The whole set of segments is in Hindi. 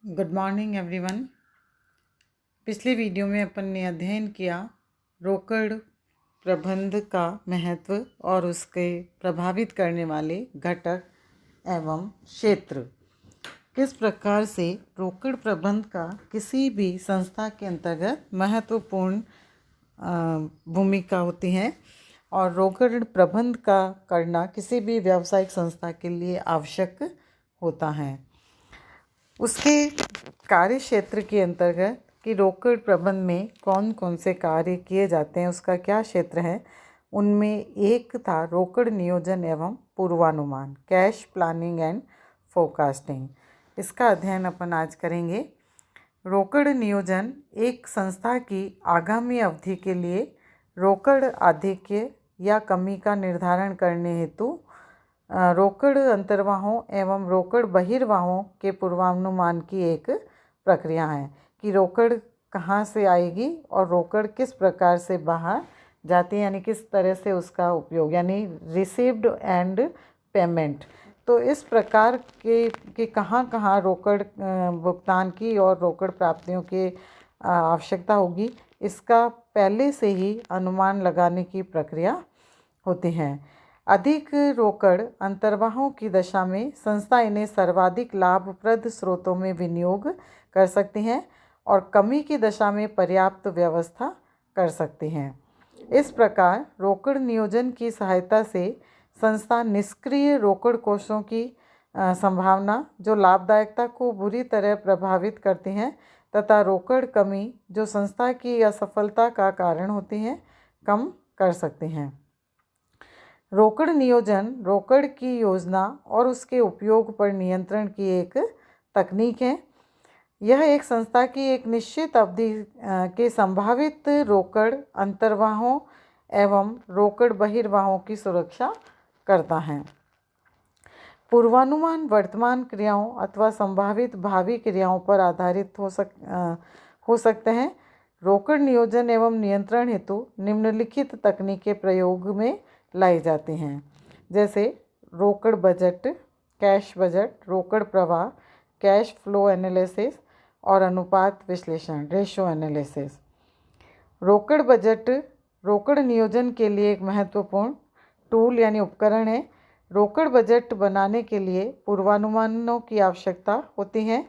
Good morning everyone. पिछले वीडियो में अपन ने अध्ययन किया रोकड़ प्रबंध का महत्व और उसके प्रभावित करने वाले घटक एवं क्षेत्र। किस प्रकार से रोकड़ प्रबंध का किसी भी संस्था के अंतर्गत महत्वपूर्ण भूमिका होती है और रोकड़ प्रबंध का करना किसी भी व्यावसायिक संस्था के लिए आवश्यक होता है। उसके कार्य क्षेत्र के अंतर्गत कि रोकड़ प्रबंध में कौन कौन से कार्य किए जाते हैं, उसका क्या क्षेत्र है, उनमें एक था रोकड़ नियोजन एवं पूर्वानुमान, कैश प्लानिंग एंड फोरकास्टिंग। इसका अध्ययन अपन आज करेंगे। रोकड़ नियोजन एक संस्था की आगामी अवधि के लिए रोकड़ आधिक्य या कमी का निर्धारण करने हेतु रोकड़ अंतर्वाहों एवं रोकड़ बहिर्वाहों के पूर्वानुमान की एक प्रक्रिया है कि रोकड़ कहाँ से आएगी और रोकड़ किस प्रकार से बाहर जाती है, यानी किस तरह से उसका उपयोग, यानी रिसीव्ड एंड पेमेंट। तो इस प्रकार के कहाँ कहाँ रोकड़ भुगतान की और रोकड़ प्राप्तियों की आवश्यकता होगी, इसका पहले से ही अनुमान लगाने की प्रक्रिया होती है। अधिक रोकड़ अंतर्वाहों की दशा में संस्था इन्हें सर्वाधिक लाभप्रद स्रोतों में विनियोग कर सकती हैं और कमी की दशा में पर्याप्त व्यवस्था कर सकती हैं। इस प्रकार रोकड़ नियोजन की सहायता से संस्था निष्क्रिय रोकड़ कोषों की संभावना जो लाभदायकता को बुरी तरह प्रभावित करती हैं तथा रोकड़ कमी जो संस्था की असफलता का कारण होती हैं, कम कर सकते हैं। रोकड़ नियोजन रोकड़ की योजना और उसके उपयोग पर नियंत्रण की एक तकनीक है। यह एक संस्था की एक निश्चित अवधि के संभावित रोकड़ अंतर्वाहों एवं रोकड़ बहिर्वाहों की सुरक्षा करता है। पूर्वानुमान वर्तमान क्रियाओं अथवा संभावित भावी क्रियाओं पर आधारित हो सकते हैं। रोकड़ नियोजन एवं नियंत्रण हेतु निम्नलिखित तकनीकें प्रयोग में लाई जाती हैं, जैसे रोकड़ बजट, कैश बजट, रोकड़ प्रवाह, कैश फ्लो एनालिसिस और अनुपात विश्लेषण, रेशो एनालिसिस। रोकड़ बजट रोकड़ नियोजन के लिए एक महत्वपूर्ण टूल यानी उपकरण है। रोकड़ बजट बनाने के लिए पूर्वानुमानों की आवश्यकता होती है।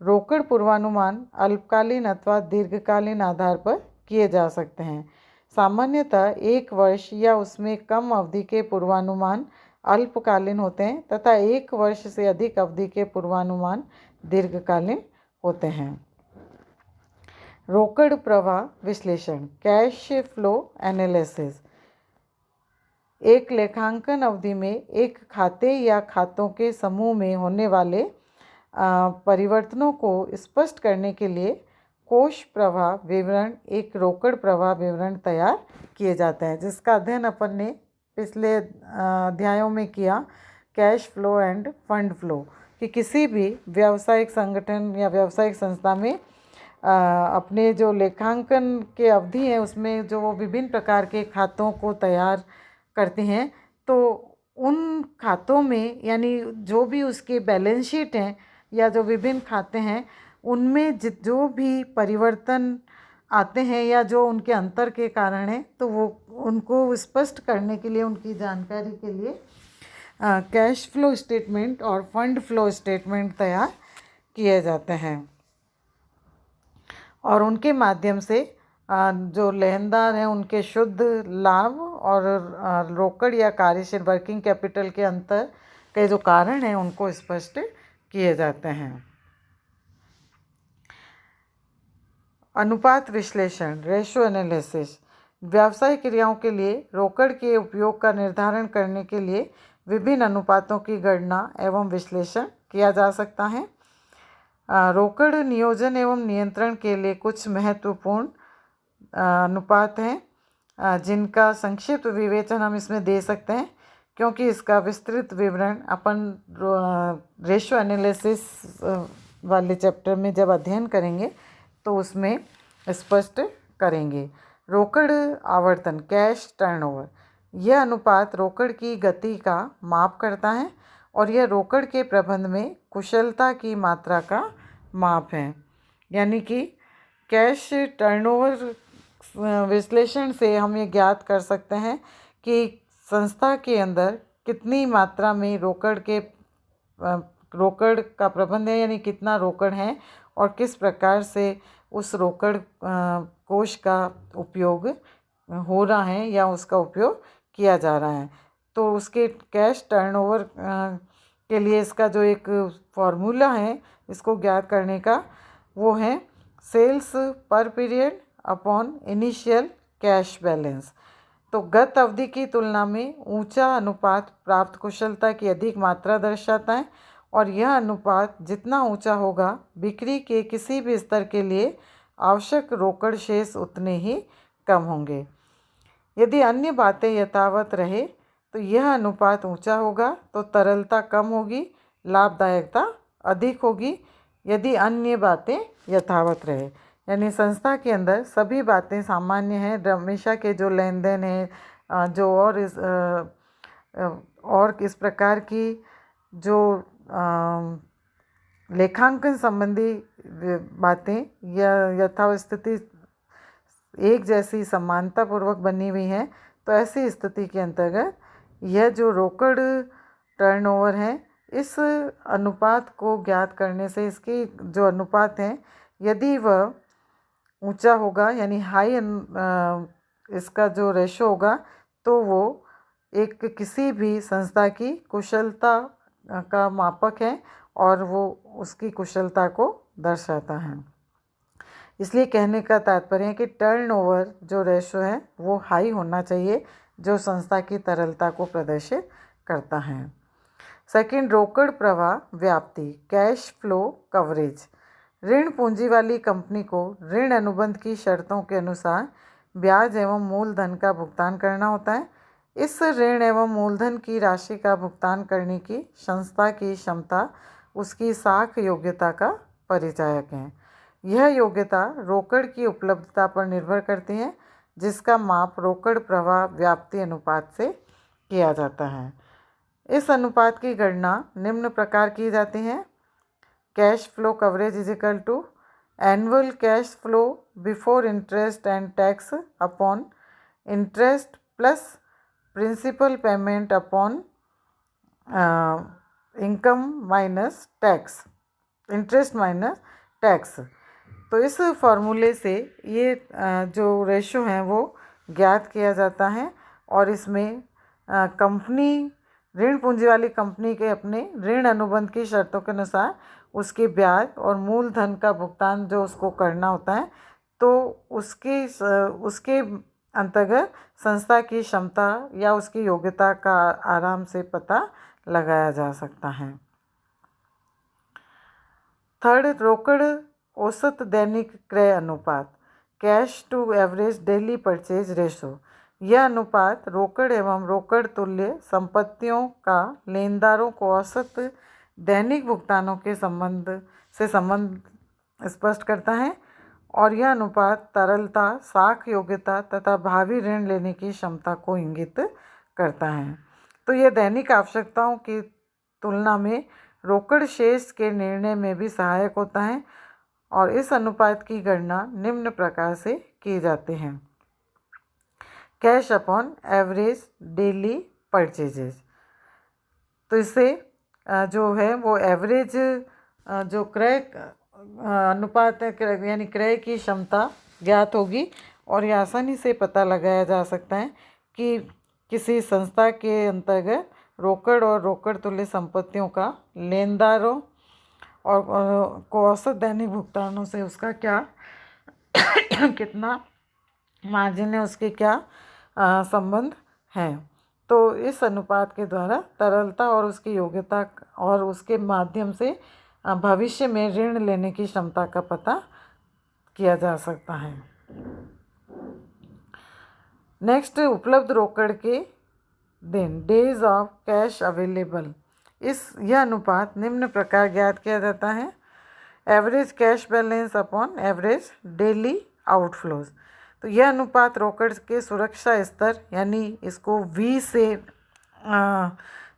रोकड़ पूर्वानुमान अल्पकालीन अथवा दीर्घकालीन आधार पर किए जा सकते हैं। सामान्यतः 1 वर्ष या उसमें कम अवधि के पूर्वानुमान अल्पकालीन होते हैं तथा 1 वर्ष से अधिक अवधि के पूर्वानुमान दीर्घकालीन होते हैं। रोकड़ प्रवाह विश्लेषण, कैश फ्लो एनालिसिस, एक लेखांकन अवधि में एक खाते या खातों के समूह में होने वाले परिवर्तनों को स्पष्ट करने के लिए कोष प्रवाह विवरण, एक रोकड़ प्रवाह विवरण तैयार किए जाते हैं, जिसका अध्ययन अपन ने पिछले अध्यायों में किया। Cash flow end fund flow कि किसी भी व्यावसायिक संगठन या व्यावसायिक संस्था में अपने जो लेखांकन के अवधि है उसमें जो वो विभिन्न प्रकार के खातों को तैयार करते हैं, तो उन खातों में यानी जो भी उसके बैलेंस शीट हैं या जो विभिन्न खाते हैं उनमें जो भी परिवर्तन आते हैं या जो उनके अंतर के कारण हैं, तो वो उनको स्पष्ट करने के लिए, उनकी जानकारी के लिए कैश फ्लो स्टेटमेंट और फंड फ्लो स्टेटमेंट तैयार किए जाते हैं और उनके माध्यम से जो लेनदार हैं उनके शुद्ध लाभ और रोकड़ या कार्यशील वर्किंग कैपिटल के अंतर के जो कारण हैं उनको स्पष्ट किए जाते हैं। अनुपात विश्लेषण, रेशो एनालिसिस, व्यावसायिक क्रियाओं के लिए रोकड़ के उपयोग का निर्धारण करने के लिए विभिन्न अनुपातों की गणना एवं विश्लेषण किया जा सकता है। रोकड़ नियोजन एवं नियंत्रण के लिए कुछ महत्वपूर्ण अनुपात हैं जिनका संक्षिप्त विवेचन हम इसमें दे सकते हैं, क्योंकि इसका विस्तृत विवरण अपन रेशो एनालिसिस वाले चैप्टर में जब अध्ययन करेंगे तो उसमें स्पष्ट करेंगे। रोकड़ आवर्तन, कैश टर्नओवर, यह अनुपात रोकड़ की गति का माप करता है और यह रोकड़ के प्रबंध में कुशलता की मात्रा का माप हैं। यानी कि कैश टर्नओवर विश्लेषण से हम ये ज्ञात कर सकते हैं कि संस्था के अंदर कितनी मात्रा में रोकड़ का प्रबंध है, यानी कितना रोकड़ है और किस प्रकार से उस रोकड़ कोष का उपयोग हो रहा है या उसका उपयोग किया जा रहा है। तो उसके कैश टर्नओवर के लिए इसका जो एक फॉर्मूला है इसको ज्ञात करने का, वो है सेल्स पर period upon initial cash balance. तो गत अवधि की तुलना में ऊंचा अनुपात प्राप्त कुशलता की अधिक मात्रा दर्शाता है और यह अनुपात जितना ऊंचा होगा बिक्री के किसी भी स्तर के लिए आवश्यक रोकड़ शेष उतने ही कम होंगे। यदि अन्य बातें यथावत रहे तो यह अनुपात ऊंचा होगा तो तरलता कम होगी, लाभदायकता अधिक होगी। यदि अन्य बातें यथावत रहे यानी संस्था के अंदर सभी बातें सामान्य हैं, हमेशा के जो लेन देन है जो और किस प्रकार की जो लेखांकन संबंधी बातें या यथावत स्थिति एक जैसी समानतापूर्वक बनी हुई है, तो ऐसी स्थिति के अंतर्गत यह जो रोकड़ टर्नओवर है इस अनुपात को ज्ञात करने से इसकी जो अनुपात है यदि वह ऊंचा होगा यानी हाई इसका जो रेशो होगा तो वो एक किसी भी संस्था की कुशलता का मापक है और वो उसकी कुशलता को दर्शाता है। इसलिए कहने का तात्पर्य है कि टर्नओवर जो रेशो है वो हाई होना चाहिए, जो संस्था की तरलता को प्रदर्शित करता है। सेकंड, रोकड़ प्रवाह व्याप्ति, कैश फ्लो कवरेज। ऋण पूंजी वाली कंपनी को ऋण अनुबंध की शर्तों के अनुसार ब्याज एवं मूलधन का भुगतान करना होता है। इस ऋण एवं मूलधन की राशि का भुगतान करने की संस्था की क्षमता उसकी साख योग्यता का परिचायक है। यह योग्यता रोकड़ की उपलब्धता पर निर्भर करती है, जिसका माप रोकड़ प्रवाह व्याप्ति अनुपात से किया जाता है। इस अनुपात की गणना निम्न प्रकार की जाती है। Cash flow coverage is equal to annual cash flow before interest and tax upon interest plus principal payment upon income minus tax, interest minus tax. तो इस फॉर्मूले से ये जो रेशो है वो ज्ञात किया जाता है और इसमें कंपनी ऋण पूंजी वाली कंपनी के अपने ऋण अनुबंध की शर्तों के अनुसार उसके ब्याज और मूलधन का भुगतान जो उसको करना होता है, तो उसके अंतर्गत संस्था की क्षमता या उसकी योग्यता का आराम से पता लगाया जा सकता है। थर्ड, रोकड़ औसत दैनिक क्रय अनुपात, cash to average daily purchase ratio. यह अनुपात रोकड़ एवं रोकड़ तुल्य संपत्तियों का लेनदारों को औसत दैनिक भुगतानों के संबंध स्पष्ट करता है और यह अनुपात तरलता, साख योग्यता तथा भावी ऋण लेने की क्षमता को इंगित करता है। तो यह दैनिक आवश्यकताओं की तुलना में रोकड़ शेष के निर्णय में भी सहायक होता है और इस अनुपात की गणना निम्न प्रकार से की जाती है। Cash upon average daily purchases. तो इससे जो है वो एवरेज जो क्रय अनुपात है यानी क्रय की क्षमता ज्ञात होगी और ये आसानी से पता लगाया जा सकता है कि किसी संस्था के अंतर्गत रोकड़ और रोकड़ तुल्य संपत्तियों का लेनदारों और को औसत दैनिक भुगतानों से उसका क्या कितना मार्जिन है, उसके क्या संबंध हैं। तो इस अनुपात के द्वारा तरलता और उसकी योग्यता और उसके माध्यम से भविष्य में ऋण लेने की क्षमता का पता किया जा सकता है। नेक्स्ट, उपलब्ध रोकड़ के दिन, डेज ऑफ कैश अवेलेबल। यह अनुपात निम्न प्रकार ज्ञात किया जाता है। Average cash balance upon average daily outflows. तो यह अनुपात रोकड़ के सुरक्षा स्तर यानी इसको V से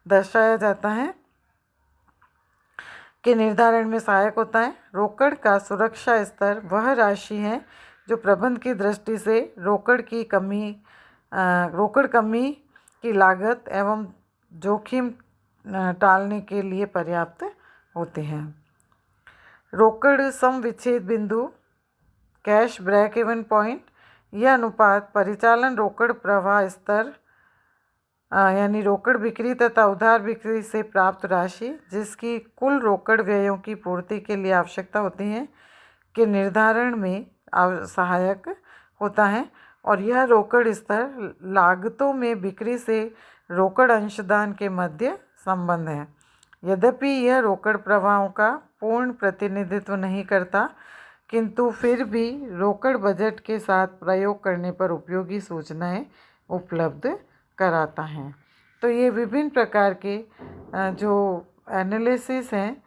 दर्शाया जाता है। के निर्धारण में सहायक होता है। रोकड़ का सुरक्षा स्तर वह राशि है जो प्रबंध की दृष्टि से रोकड़ कमी की लागत एवं जोखिम टालने के लिए पर्याप्त होते हैं। रोकड़ सम विच्छेद बिंदु, कैश ब्रेक इवन पॉइंट, यह अनुपात परिचालन रोकड़ प्रवाह स्तर यानी रोकड़ बिक्री तथा उधार बिक्री से प्राप्त राशि जिसकी कुल रोकड़ व्ययों की पूर्ति के लिए आवश्यकता होती है के निर्धारण में सहायक होता है। और यह रोकड़ स्तर लागतों में बिक्री से रोकड़ अंशदान के मध्य संबंध है। यद्यपि यह रोकड़ प्रवाहों का पूर्ण प्रतिनिधित्व नहीं करता, किंतु फिर भी रोकड़ बजट के साथ प्रयोग करने पर उपयोगी सूचनाएं उपलब्ध कराता है। तो ये विभिन्न प्रकार के जो एनालिसिस हैं,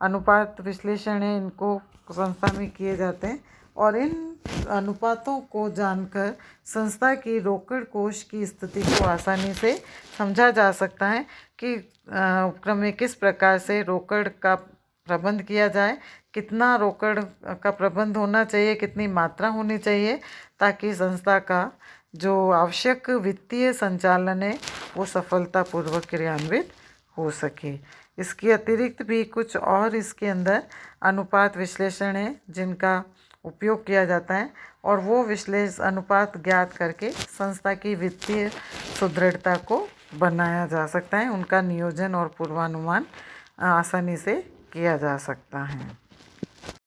अनुपात विश्लेषण है, इनको संस्था में किए जाते हैं और इन अनुपातों को जानकर संस्था की रोकड़ कोष की स्थिति को आसानी से समझा जा सकता है कि उपक्रम में किस प्रकार से रोकड़ का प्रबंध किया जाए, कितना रोकड़ का प्रबंध होना चाहिए, कितनी मात्रा होनी चाहिए, ताकि संस्था का जो आवश्यक वित्तीय संचालन है वो सफलतापूर्वक क्रियान्वित हो सके। इसके अतिरिक्त भी कुछ और इसके अंदर अनुपात विश्लेषण है जिनका उपयोग किया जाता है और वो अनुपात ज्ञात करके संस्था की वित्तीय सुदृढ़ता को बनाया जा सकता है। उनका नियोजन और पूर्वानुमान आसानी से किया जा सकता है।